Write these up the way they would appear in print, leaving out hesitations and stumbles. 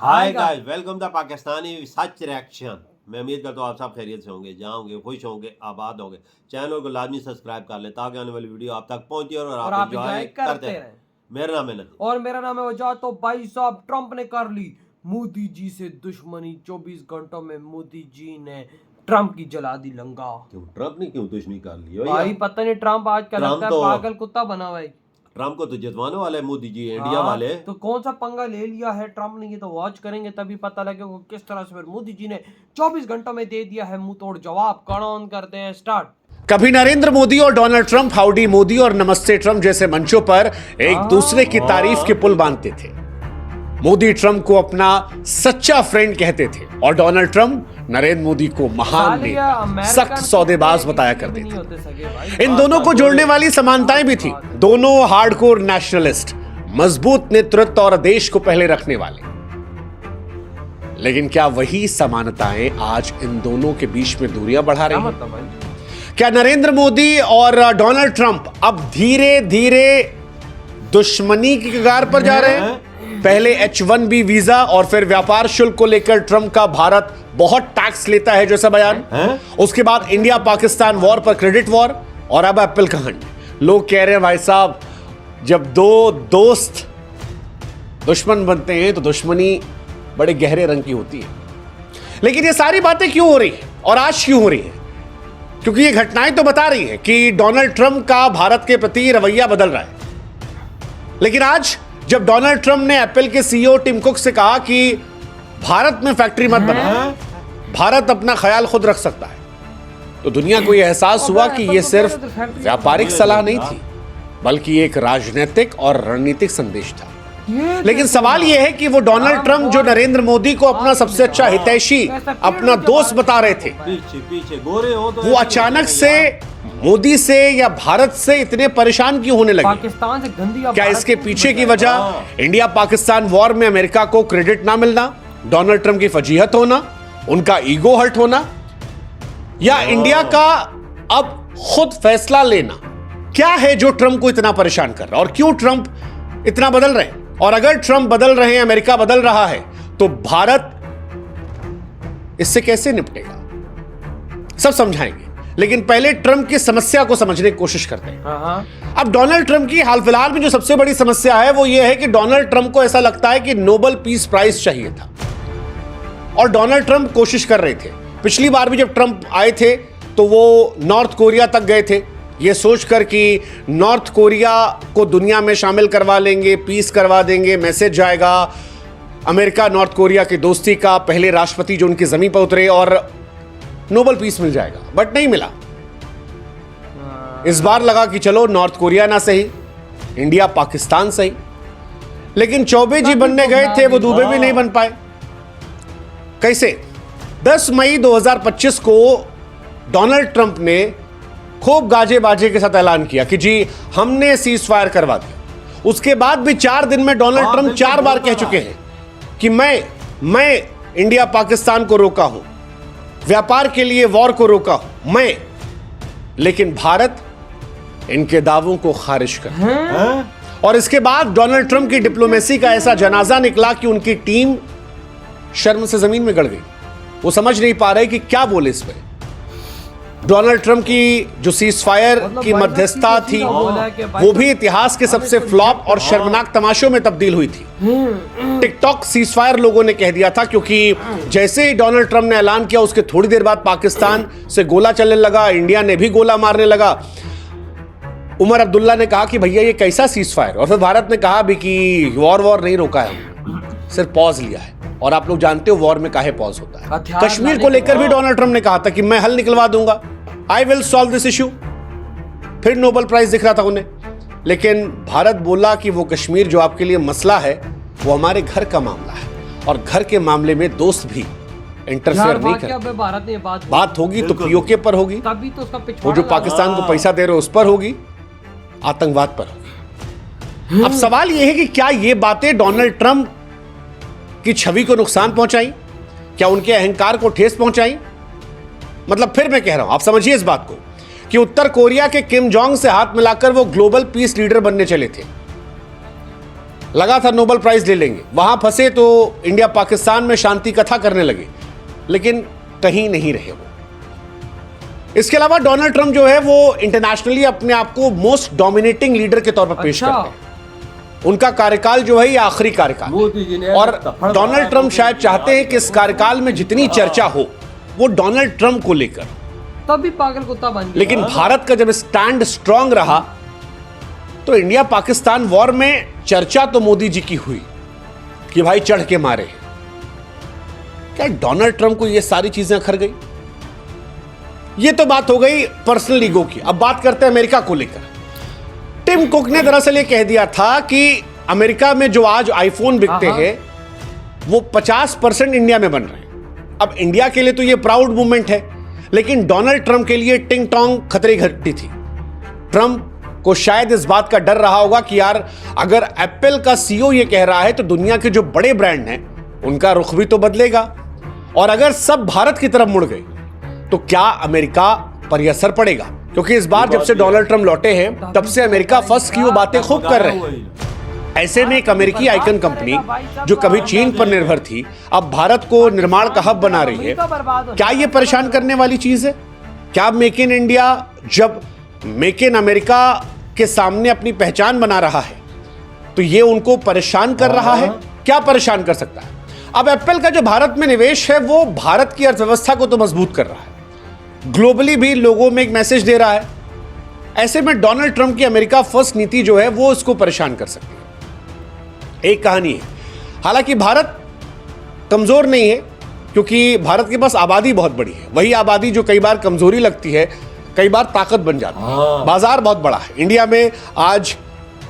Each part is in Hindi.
Hi guys, welcome the Pakistani such reaction. मैं उम्मीद करता हूँ आप सब खैरियत से होंगे, जहाँ होंगे खुश होंगे, आबाद होंगे। चैनल को लाजमी सब्सक्राइब कर लें ताकि आने वाली वीडियो आप तक पहुंचे और आप एंजॉय करते रहें। मेरा नाम है नदीम और मेरा नाम है वजाहत। तो भाई साहब, ट्रंप ने कर ली मोदी जी से दुश्मनी। 24 घंटों में मोदी जी ने ट्रंप की जला दी लंगा। क्यों ट्रंप ने क्यों दुश्मनी कर ली भाई पता नहीं, ट्रंप आज क्या लगता है तो पागल कुत्ता बना हुआ है। ट्रंप को तो जितवाने वाले मोदी जी इंडिया वाले। तो कौन सा पंगा ले लिया है ट्रंप ने, ये तो वॉच करेंगे तभी पता लगेगा किस तरह से फिर मोदी जी ने 24 घंटों में दे दिया है मुंह तोड़ जवाब। कौन करते हैं स्टार्ट। कभी नरेंद्र मोदी और डोनाल्ड ट्रंप हाउडी मोदी और नमस्ते ट्रंप जैसे मंचों पर एक दूसरे की तारीफ के पुल बांधते थे। मोदी ट्रंप को अपना सच्चा फ्रेंड कहते थे और डोनाल्ड ट्रंप नरेंद्र मोदी को महान नेता, सख्त सौदेबाज बताया करते थे। इन दोनों को जोड़ने वाली समानताएं भी थी। दोनों हार्डकोर नेशनलिस्ट, मजबूत नेतृत्व और देश को पहले रखने वाले। लेकिन क्या वही समानताएं आज इन दोनों के बीच में दूरियां बढ़ा रही हैं? क्या नरेंद्र मोदी और डोनाल्ड ट्रंप अब धीरे धीरे दुश्मनी की कगार पर जा रहे हैं? पहले H1B वीजा और फिर व्यापार शुल्क को लेकर ट्रंप का भारत बहुत टैक्स लेता है जैसा बयान। उसके बाद इंडिया पाकिस्तान वॉर पर क्रेडिट वॉर और अब एप्पल का हंट। लोग कह रहे हैं भाई साहब, जब दो दोस्त दुश्मन बनते हैं तो दुश्मनी बड़े गहरे रंग की होती है। लेकिन ये सारी बातें क्यों हो रही है और आज क्यों हो रही है? क्योंकि ये घटनाएं तो बता रही हैं कि डोनाल्ड ट्रंप का भारत के प्रति रवैया बदल रहा है। लेकिन आज जब डोनाल्ड ट्रंप ने एप्पल के सीईओ टिम कुक से कहा कि भारत में फैक्ट्री मत बनाओ, भारत अपना ख्याल खुद रख सकता है, तो दुनिया को यह एहसास हुआ कि यह सिर्फ व्यापारिक सलाह नहीं थी बल्कि एक राजनीतिक और रणनीतिक संदेश था। लेकिन सवाल यह है कि वो डोनाल्ड ट्रंप जो नरेंद्र मोदी को अपना सबसे अच्छा हितैषी, अपना दोस्त बता रहे थे, पीछे गोरे हो तो वो अचानक से मोदी से या भारत से इतने परेशान क्यों होने लगे? पाकिस्तान से गंदी क्या इसके पीछे की वजह इंडिया पाकिस्तान वॉर में अमेरिका को क्रेडिट ना मिलना, डोनाल्ड ट्रंप की फजीहत होना, उनका ईगो हर्ट होना, या इंडिया का अब खुद फैसला लेना? क्या है जो ट्रंप को इतना परेशान कर रहा है और क्यों ट्रंप इतना बदल रहे हैं? और अगर ट्रंप बदल रहे हैं, अमेरिका बदल रहा है, तो भारत इससे कैसे निपटेगा? सब समझाएंगे, लेकिन पहले ट्रंप की समस्या को समझने की कोशिश करते हैं। अब डोनाल्ड ट्रंप की हाल फिलहाल में जो सबसे बड़ी समस्या है वो ये है कि डोनाल्ड ट्रंप को ऐसा लगता है कि नोबेल पीस प्राइज चाहिए था और डोनाल्ड ट्रंप कोशिश कर रहे थे। पिछली बार भी जब ट्रंप आए थे तो वो नॉर्थ कोरिया तक गए थे, ये सोचकर कि नॉर्थ कोरिया को दुनिया में शामिल करवा लेंगे, पीस करवा देंगे, मैसेज जाएगा अमेरिका नॉर्थ कोरिया की दोस्ती का, पहले राष्ट्रपति जो उनकी जमीन पर उतरे और नोबेल पीस मिल जाएगा। बट नहीं मिला। इस बार लगा कि चलो नॉर्थ कोरिया ना सही, इंडिया पाकिस्तान सही, लेकिन चौबे जी बनने गए थे, वो दुबे भी नहीं बन पाए। कैसे? 10 मई 2025 को डोनाल्ड ट्रंप ने खूब गाजे बाजे के साथ ऐलान किया कि जी हमने सीज फायर करवा दिया। उसके बाद भी 4 दिन में डोनाल्ड ट्रंप 4 बार कह चुके हैं कि मैं इंडिया पाकिस्तान को रोका हूं, व्यापार के लिए वॉर को रोका हूं मैं। लेकिन भारत इनके दावों को खारिज कर और इसके बाद डोनाल्ड ट्रंप की डिप्लोमेसी का ऐसा जनाजा निकला कि उनकी टीम शर्म से जमीन में गड़ गई। वो समझ नहीं पा रहे कि क्या बोले इस पे। डोनाल्ड ट्रंप की जो सीज फायर की मध्यस्थता थी वो भी इतिहास के सबसे फ्लॉप और शर्मनाक तमाशों में तब्दील हुई थी। टिकटॉक सीज फायर लोगों ने कह दिया था, क्योंकि जैसे ही डोनाल्ड ट्रंप ने ऐलान किया उसके थोड़ी देर बाद पाकिस्तान से गोला चलने लगा, इंडिया ने भी गोला मारने लगा। उमर अब्दुल्ला ने कहा कि भैया ये कैसा सीज फायर, और फिर भारत ने कहा भी कि वॉर नहीं रोका है, सिर्फ पॉज लिया है। और आप लोग जानते हो वॉर में काहे पॉज होता है। कश्मीर को लेकर भी डोनाल्ड ट्रंप ने कहा था कि मैं हल निकलवा दूंगा, I will solve this issue. फिर नोबेल प्राइज दिख रहा था उन्हें। लेकिन भारत बोला कि वो कश्मीर जो आपके लिए मसला है वो हमारे घर का मामला है और घर के मामले में दोस्त भी इंटरफेयर नहीं करते। बात होगी तो पीओके पर होगी, तभी तो उसका वो जो पाकिस्तान को पैसा दे रहे हो उस पर होगी, आतंकवाद पर होगी। अब सवाल यह है कि क्या ये बातें डोनाल्ड ट्रंप की छवि को नुकसान पहुंचाई? क्या उनके अहंकार को ठेस पहुंचाई? मतलब फिर मैं कह रहा हूं, आप समझिए इस बात को कि उत्तर कोरिया के किम जोंग से हाथ मिलाकर वो ग्लोबल पीस लीडर बनने चले थे। लगा था नोबेल प्राइज ले लेंगे, वहां फंसे तो इंडिया पाकिस्तान में शांति कथा करने लगे, लेकिन कहीं नहीं रहे वो। इसके अलावा डोनाल्ड ट्रंप जो है वो इंटरनेशनली अपने आप को मोस्ट डोमिनेटिंग लीडर के तौर पर पेश अच्छा। करते हैं। उनका कार्यकाल जो है ये आखिरी कार्यकाल है, और डोनाल्ड ट्रंप शायद चाहते हैं कि इस कार्यकाल में जितनी चर्चा हो वो डोनाल्ड ट्रंप को लेकर, तभी पागल कुत्ता बन गया। लेकिन भारत का जब स्टैंड स्ट्रांग रहा तो इंडिया पाकिस्तान वॉर में चर्चा तो मोदी जी की हुई कि भाई चढ़ के मारे। क्या डोनाल्ड ट्रंप को ये सारी चीजें अखर गई? ये तो बात हो गई पर्सनल ईगो की। अब बात करते हैं अमेरिका को लेकर। टिम कुक ने दरअसल ये कह दिया था कि अमेरिका में जो आज आईफोन बिकते हैं वो 50% इंडिया में बन रहे हैं। अब इंडिया के लिए तो ये प्राउड मूवमेंट है, लेकिन डोनाल्ड ट्रंप के लिए टिंग टोंग खतरे की घंटी थी। ट्रंप को शायद इस बात का डर रहा होगा कि यार अगर एप्पल का सीईओ ये कह रहा है तो दुनिया के जो बड़े ब्रांड हैं उनका रुख भी तो बदलेगा, और अगर सब भारत की तरफ मुड़ गए तो क्या अमेरिका पर यह असर पड़ेगा? क्योंकि इस बार जब से डोनाल्ड ट्रंप लौटे हैं तब से अमेरिका फर्स्ट की वो बातें खूब कर रहे हैं। ऐसे में एक अमेरिकी आइकन कंपनी जो कभी चीन पर निर्भर थी अब भारत को निर्माण का हब बना रही है। क्या ये परेशान करने वाली चीज है? क्या मेक इन इंडिया जब मेक इन अमेरिका के सामने अपनी पहचान बना रहा है तो ये उनको परेशान कर रहा है? क्या परेशान कर सकता है? अब एप्पल का जो भारत में निवेश है वो भारत की अर्थव्यवस्था को तो मजबूत कर रहा है, ग्लोबली भी लोगों में एक मैसेज दे रहा है। ऐसे में डोनाल्ड ट्रंप की अमेरिका फर्स्ट नीति जो है वो इसको परेशान कर सकती है। एक कहानी है, हालांकि भारत कमजोर नहीं है क्योंकि भारत के पास आबादी बहुत बड़ी है। वही आबादी जो कई बार कमजोरी लगती है कई बार ताकत बन जाती है। बाजार बहुत बड़ा है। इंडिया में आज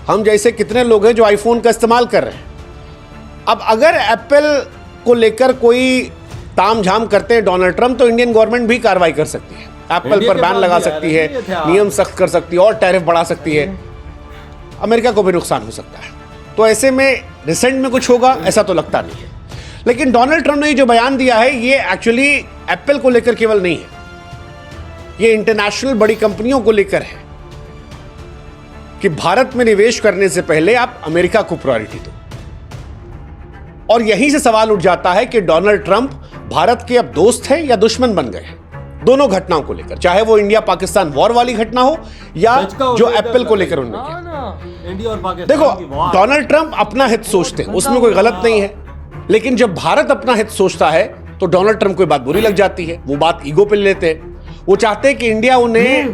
हम जैसे कितने लोग हैं जो आईफोन का इस्तेमाल कर रहे हैं। अब अगर एप्पल को लेकर कोई ताम झाम करते हैं डोनाल्ड ट्रंप तो इंडियन गवर्नमेंट भी कार्रवाई कर सकती है, एप्पल पर बैन लगा सकती है, नियम सख्त कर सकती है और टैरिफ बढ़ा सकती है। अमेरिका को भी नुकसान हो सकता है। तो ऐसे में रिसेंट में कुछ होगा ऐसा तो लगता नहीं है। लेकिन डोनाल्ड ट्रंप ने जो बयान दिया है ये एक्चुअली एप्पल को लेकर केवल नहीं है, ये इंटरनेशनल बड़ी कंपनियों को लेकर है कि भारत में निवेश करने से पहले आप अमेरिका को प्रायोरिटी दो। और यहीं से सवाल उठ जाता है कि डोनाल्ड ट्रंप भारत के अब दोस्त हैं या दुश्मन बन गए हैं दोनों घटनाओं को लेकर, चाहे वो इंडिया पाकिस्तान वॉर वाली घटना हो या जो एप्पल को लेकर उन्होंने किया। इंडिया और पाकिस्तान देखो डोनाल्ड ट्रंप अपना हित सोचते हैं, उसमें कोई गलत नहीं है, लेकिन जब भारत अपना हित सोचता है तो डोनाल्ड ट्रंप को बात बुरी लग जाती है, वो बात ईगो पे ले लेते हैं। वो चाहते हैं कि इंडिया उन्हें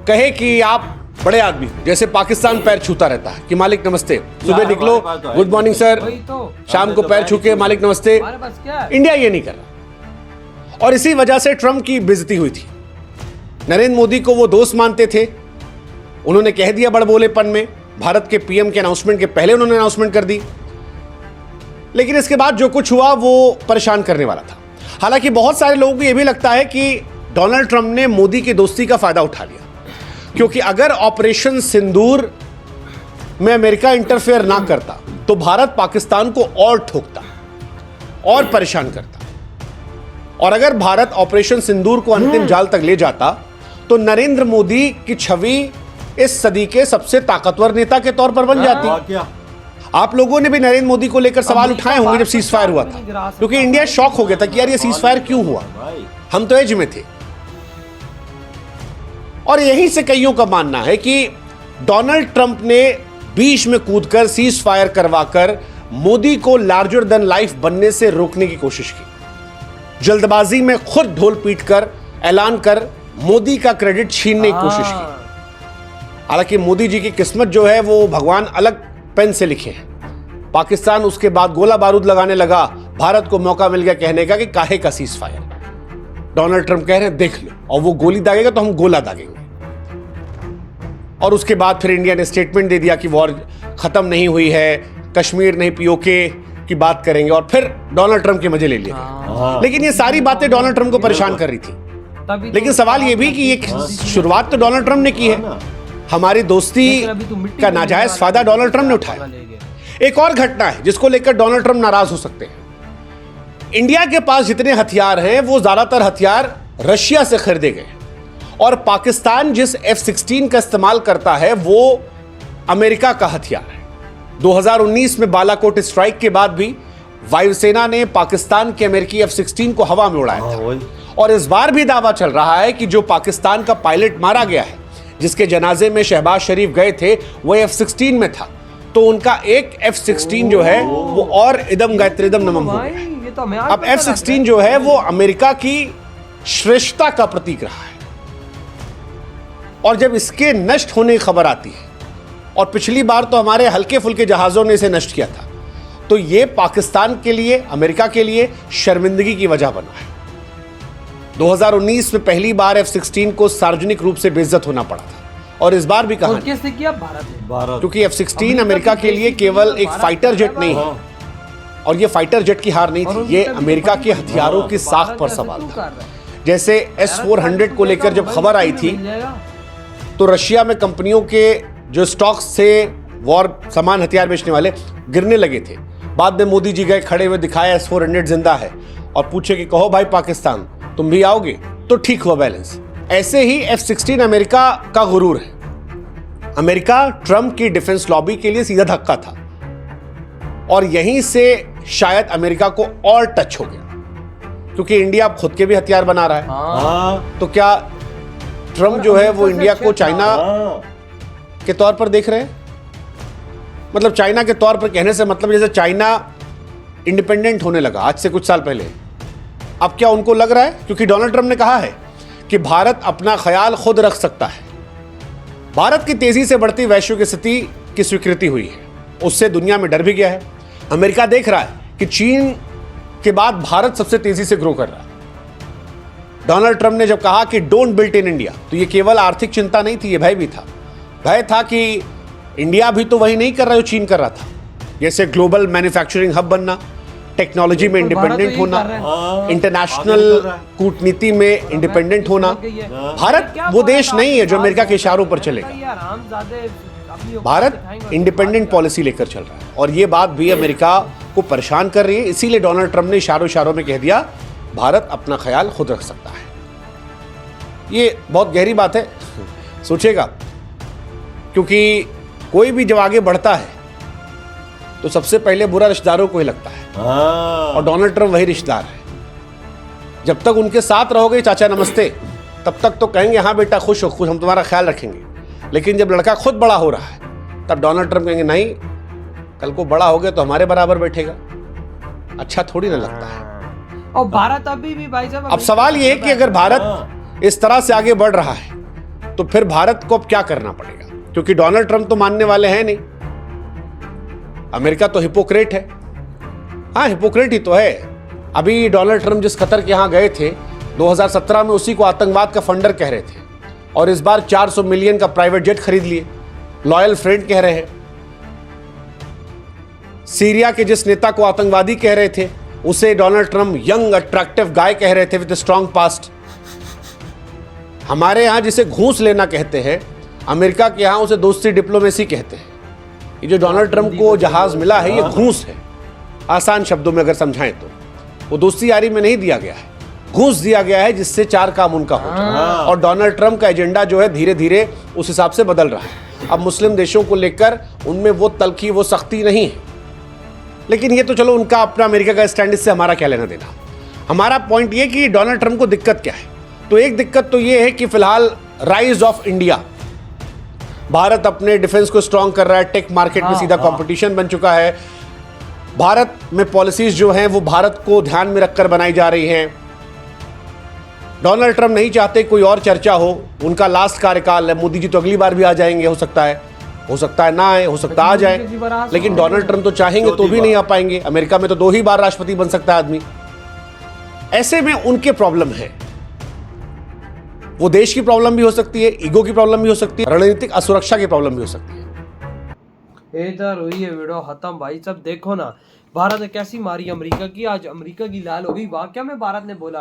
कहे कि आप बड़े आदमी, जैसे पाकिस्तान पैर छूता रहता है कि मालिक नमस्ते, सुबह निकलो गुड मॉर्निंग सर, शाम को पैर छू के मालिक नमस्ते। इंडिया ये नहीं कर रहा और इसी वजह से ट्रंप की बेइज्जती हुई थी। नरेंद्र मोदी को वो दोस्त मानते थे, उन्होंने कह दिया बड़बोलेपन में, भारत के पीएम के अनाउंसमेंट के पहले उन्होंने अनाउंसमेंट कर दी, लेकिन इसके बाद जो कुछ हुआ वो परेशान करने वाला था। हालांकि बहुत सारे लोगों को यह भी लगता है कि डोनाल्ड ट्रंप ने मोदी की दोस्ती का फायदा उठा लिया, क्योंकि अगर ऑपरेशन सिंदूर में अमेरिका इंटरफेयर ना करता तो भारत पाकिस्तान को और ठोकता और परेशान करता, और अगर भारत ऑपरेशन सिंदूर को अंतिम जाल तक ले जाता तो नरेंद्र मोदी की छवि इस सदी के सबसे ताकतवर नेता के तौर पर बन जाती। आप लोगों ने भी नरेंद्र मोदी को लेकर सवाल उठाए होंगे जब सीज फायर हुआ था, क्योंकि इंडिया शॉक हो गया था कि यार ये सीज फायर क्यों हुआ, हम तो एज में थे। और यहीं से कईयों का मानना है कि डोनाल्ड ट्रंप ने बीच में कूदकर सीज फायर करवाकर मोदी को लार्जर देन लाइफ बनने से रोकने की कोशिश की, जल्दबाजी में खुद ढोल पीटकर ऐलान कर मोदी का क्रेडिट छीनने की कोशिश की। हालांकि मोदी जी की किस्मत जो है वो भगवान अलग पेन से लिखे हैं। पाकिस्तान उसके बाद गोला बारूद लगाने लगा, भारत को मौका मिल गया कहने का कि काहे का सीज फायर। डोनाल्ड ट्रंप कह रहे हैं देख लो, और वो गोली दागेगा तो हम गोला दागेंगे। और उसके बाद फिर इंडिया ने स्टेटमेंट दे दिया कि वॉर खत्म नहीं हुई है, कश्मीर नहीं पीओके की बात करेंगे, और फिर डोनाल्ड ट्रंप के मजे ले लिए। लेकिन ये सारी बातें डोनाल्ड ट्रंप को परेशान कर रही थी। लेकिन सवाल ये भी कि ये शुरुआत तो डोनाल्ड ट्रंप ने की है, हमारी दोस्ती का नाजायज फायदा डोनाल्ड ट्रंप ने उठाया। एक और घटना है जिसको लेकर डोनाल्ड ट्रंप नाराज हो सकते हैं। इंडिया के पास जितने हथियार हैं वो ज्यादातर हथियार रशिया से खरीदे गए, और पाकिस्तान जिस F-16 का इस्तेमाल करता है वो अमेरिका का हथियार है। 2019 में बालाकोट स्ट्राइक के बाद भी वायुसेना ने पाकिस्तान के अमेरिकी F-16 को हवा में उड़ाया था। और इस बार भी दावा चल रहा है कि जो पाकिस्तान का पायलट मारा गया है, जिसके जनाजे में शहबाज शरीफ गए थे, वो F-16 में था, तो उनका एक F-16 जो है वो और इदम गायत्रीदम नमम हो गया। अब F-16 जो है वो अमेरिका की श्रेष्ठता का प्रतीक रहा है, और जब इसके नष्ट होने की खबर आती है, और पिछली बार तो हमारे हल्के फुल्के जहाजों ने इसे नष्ट किया था, तो ये पाकिस्तान के लिए, अमेरिका के लिए शर्मिंदगी की वजह बना है। 2019 में पहली बार F-16 को सार्वजनिक रूप से बेइज्जत होना पड़ा था, और इस बार भी कहा कैसे किया भारत ने, क्योंकि F-16 अमेरिका के लिए केवल एक फाइटर जेट नहीं है, और ये फाइटर जेट की हार नहीं थी, ये अमेरिका के हथियारों की साख पर सवाल था। जैसे S-400 को लेकर जब खबर आई थी, तो रशिया में कंपनियों के जो स्टॉक्स थे वॉर सामान हथियार बेचने वाले गिरने लगे थे। बाद में मोदी जी गए, खड़े हुए दिखाया S-400 जिंदा है, और पूछे कि कहो भाई पाकिस्तान तुम भी आओगे, तो ठीक हुआ बैलेंस। ऐसे ही F-16 अमेरिका का गुरूर है। अमेरिका ट्रंप की डिफेंस लॉबी के लिए सीधा धक्का था, और यहीं से शायद अमेरिका को और टच हो गया, क्योंकि इंडिया अब खुद के भी हथियार बना रहा है। तो क्या ट्रंप जो है वो इंडिया को चाइना के तौर पर देख रहे हैं? मतलब चाइना के तौर पर कहने से मतलब जैसे चाइना इंडिपेंडेंट होने लगा आज से कुछ साल पहले, अब क्या उनको लग रहा है, क्योंकि डोनाल्ड ट्रंप ने कहा है कि भारत अपना ख्याल खुद रख सकता है। भारत की तेजी से बढ़ती वैश्विक स्थिति की स्वीकृति हुई है, उससे दुनिया में डर भी गया है। अमेरिका देख रहा है कि चीन के बाद भारत सबसे तेजी से ग्रो कर रहा है। डोनाल्ड ट्रंप ने जब कहा कि डोंट बिल्ड इन इंडिया, तो ये केवल आर्थिक चिंता नहीं थी, ये भय भी था। भय था कि इंडिया भी तो वही नहीं कर रहा जो चीन कर रहा था, जैसे ग्लोबल मैन्युफैक्चरिंग हब बनना, टेक्नोलॉजी में इंडिपेंडेंट होना, इंटरनेशनल कूटनीति में इंडिपेंडेंट होना। भारत वो देश नहीं है जो अमेरिका के इशारों पर चलेगा। भारत इंडिपेंडेंट पॉलिसी लेकर चल रहा है, और ये बात भी अमेरिका को परेशान कर रही है। इसीलिए डोनाल्ड ट्रंप ने इशारों में कह दिया भारत अपना ख्याल खुद रख सकता है। ये बहुत गहरी बात है, सोचेगा, क्योंकि कोई भी जब आगे बढ़ता है तो सबसे पहले बुरा रिश्तेदारों को ही लगता है, और डोनाल्ड ट्रंप वही रिश्तेदार है। जब तक उनके साथ रहोगे चाचा नमस्ते, तब तक तो कहेंगे हाँ बेटा खुश हो, खुश, हम तुम्हारा ख्याल रखेंगे। लेकिन जब लड़का खुद बड़ा हो रहा है, तब डोनाल्ड ट्रंप कहेंगे नहीं, कल को बड़ा हो गया तो हमारे बराबर बैठेगा। अच्छा थोड़ी ना लगता है। और भारत अभी भी भाई साहब, अब सवाल यह है कि अगर भारत इस तरह से आगे बढ़ रहा है, तो फिर भारत को अब क्या करना पड़ेगा, क्योंकि डोनाल्ड ट्रंप तो मानने वाले हैं नहीं। अमेरिका तो हिपोक्रेट है, हाँ हिपोक्रेट ही तो है। अभी डोनाल्ड ट्रंप जिस कतर के यहां गए थे 2017 में, उसी को आतंकवाद का फंडर कह रहे थे, और इस बार 400 मिलियन का प्राइवेट जेट खरीद लिए, लॉयल फ्रेंड कह रहे हैं। सीरिया के जिस नेता को आतंकवादी कह रहे थे, उसे डोनाल्ड ट्रंप यंग अट्रैक्टिव गाय कह रहे थे विद स्ट्रॉन्ग पास्ट। हमारे यहां जिसे घूस लेना कहते हैं, अमेरिका के यहां उसे दोस्ती डिप्लोमेसी कहते हैं। ये जो डोनाल्ड ट्रंप को जहाज मिला है, ये घूस है। आसान शब्दों में अगर समझाएं तो वो दोस्ती यारी में नहीं दिया गया है, घूस दिया गया है, जिससे चार काम उनका हो जाए। और डोनाल्ड ट्रंप का एजेंडा जो है धीरे धीरे उस हिसाब से बदल रहा है। अब मुस्लिम देशों को लेकर उनमें वो तलखी, वो सख्ती नहीं है। लेकिन ये तो चलो उनका अपना, अमेरिका का स्टैंड, इससे हमारा क्या लेना देना। हमारा पॉइंट ये कि डोनाल्ड ट्रंप को दिक्कत क्या है। तो एक दिक्कत तो ये है कि फिलहाल राइज ऑफ इंडिया, भारत अपने डिफेंस को स्ट्रांग कर रहा है, टेक मार्केट में सीधा कंपटीशन बन चुका है। भारत में पॉलिसीज जो हैं वो भारत को ध्यान में रखकर बनाई जा रही हैं। डोनाल्ड ट्रंप नहीं चाहते कोई और चर्चा हो, उनका लास्ट कार्यकाल है। मोदी जी तो अगली बार भी आ जाएंगे, हो सकता है ना आए, हो सकता आ जाए, लेकिन डोनाल्ड ट्रंप तो चाहेंगे तो भी नहीं आ पाएंगे। अमेरिका में तो 2 ही बार राष्ट्रपति बन सकता है आदमी। ऐसे में उनके प्रॉब्लम है, वो देश की प्रॉब्लम भी हो सकती है, ईगो की प्रॉब्लम भी हो सकती है, रणनीतिक असुरक्षा की प्रॉब्लम भी हो सकती है। इधर हुई है वीडियो खत्म भाई साहब। देखो ना भारत ने कैसी मारी अमेरिका की, आज अमेरिका की लाल हो गई। वाकया में भारत ने बोला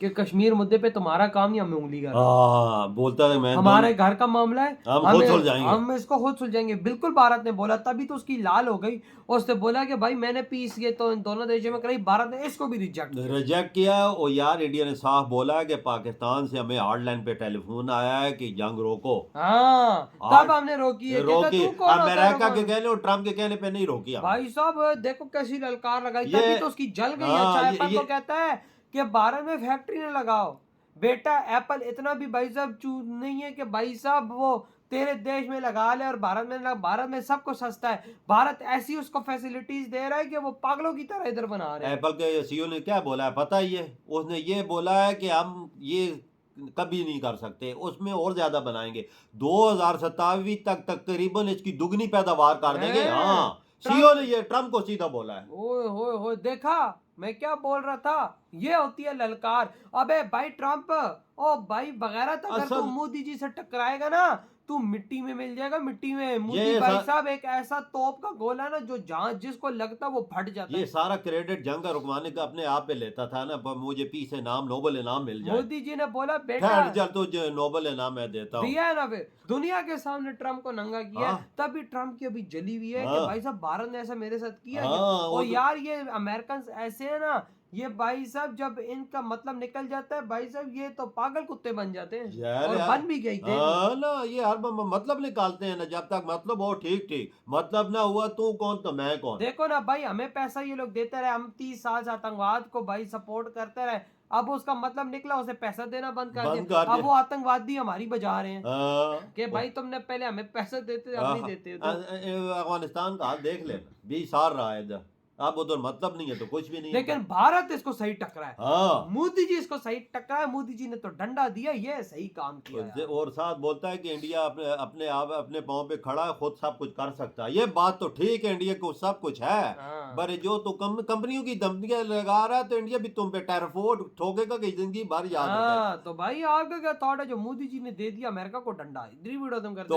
कि कश्मीर मुद्दे पे तुम्हारा काम या हमें उंगली कर, हाँ बोलता है मैं हमारे घर का मामला है, हम खुद सुलझाएंगे, हम इसको खुद सुलझाएंगे। बिल्कुल भारत ने बोला, तभी तो उसकी लाल हो गई और उसने बोला कि भाई मैंने पीस ये तो इन दोनों देशों में कराई, भारत ने इसको भी रिजेक्ट किया। और यार इंडिया ने साफ बोला है कि पाकिस्तान से हमें हार्डलाइन पे टेलीफोन आया है कि जंग रोको। हाँ तब हमने रोकी है। रोकी, तू कौन होता है अमेरिका के रोकने? कहने और ट्रम्प के कहने पे नहीं रोकी हमने। भाई साहब देखो कैसी ललकार लगाई, ये- तभी तो उसकी जल गई है। हाँ, चाहे ये- पर ये- तो कहता है कि भारत में फैक्ट्री न लगाओ बेटा, एप्पल इतना भी भाई साहब चूज नहीं है कि भाई साहब वो तेरे देश में लगा ले और भारत में लगा। भारत में सब कुछ सस्ता है, भारत ऐसी उसको फैसिलिटीज दे रहा है कि वो पागलों की तरह इधर बना रहे हैं। एप्पल के सीईओ ने क्या बोला है पता ही है? उसने ये बोला है कि हम ये कभी नहीं कर सकते, उसमें और ज्यादा बनाएंगे, 2027 तक तकरीबन इसकी दुगनी पैदावार कर देंगे। हैं। हाँ सीईओ ने ये ट्रम्प को सीधा बोला है। ओए होए होए, देखा मैं क्या बोल रहा था, ये होती है ललकार। अबे भाई ट्रम्प, ओ भाई बगैरत, अगर तू मोदी जी से टकराएगा ना तू मिट्टी में मिल जाएगा, मिट्टी में। मोदी भाई साहब एक ऐसा तोप का गोला ना जो जहां जिसको लगता वो फट जाता है। ये सारा क्रेडिट जंग का रुकवाने का अपने आप पे लेता था ना, मुझे पीछे नाम नोबेल इनाम मिल जाए। मोदी जी ने बोला बेटा चल तुझे नोबेल इनाम मैं देता हूँ, दिया है ना फिर दुनिया के सामने ट्रम्प को नंगा किया। तभी ट्रम्प की अभी जली हुई है कि भाई साहब भारत ने ऐसा मेरे साथ किया। और यार ये अमेरिकन ऐसे है ना, ये भाई साहब जब इनका मतलब निकल जाता है भाई साहब ये तो पागल कुत्ते बन जाते हैं और बन भी गई थे ना। ये हर मतलब निकालते हैं ना, जब तक मतलब हो ठीक ठीक, मतलब ना हुआ तू कौन तो मैं कौन। देखो ना भाई, हमें पैसा ये लोग देते रहे, हम 30 साल से आतंकवाद को भाई सपोर्ट करते रहे। अब उसका मतलब निकला, उसे पैसा देना बंद कर दिया। अब वो आतंकवादी हमारी बजा रहे हैं कि भाई तुमने पहले हमें पैसा देते, अब नहीं देते। अफगानिस्तान का हाल देख ले, 20 साल रहा है इधर, अब उधर मतलब नहीं है तो कुछ भी नहीं। लेकिन भारत इसको सही टकरा है। हाँ मोदी जी इसको सही टकरा है, मोदी जी ने तो डंडा दिया, ये सही काम किया। और साथ बोलता है कि इंडिया अपने आप अपने पाँव पे खड़ा है, खुद सब कुछ कर सकता है। ये बात तो ठीक है, इंडिया को सब कुछ है, पर जो तो कंपनियों की धमकियां लगा रहा है तो इंडिया भी तुम पे टेरफोर्ड ठोकेगा कि जिंदगी भर याद रखेगा। तो भाई आगे क्या थॉट है जो मोदी जी ने दे दिया अमेरिका को डंडा, इधर ही वीडियो तुम करते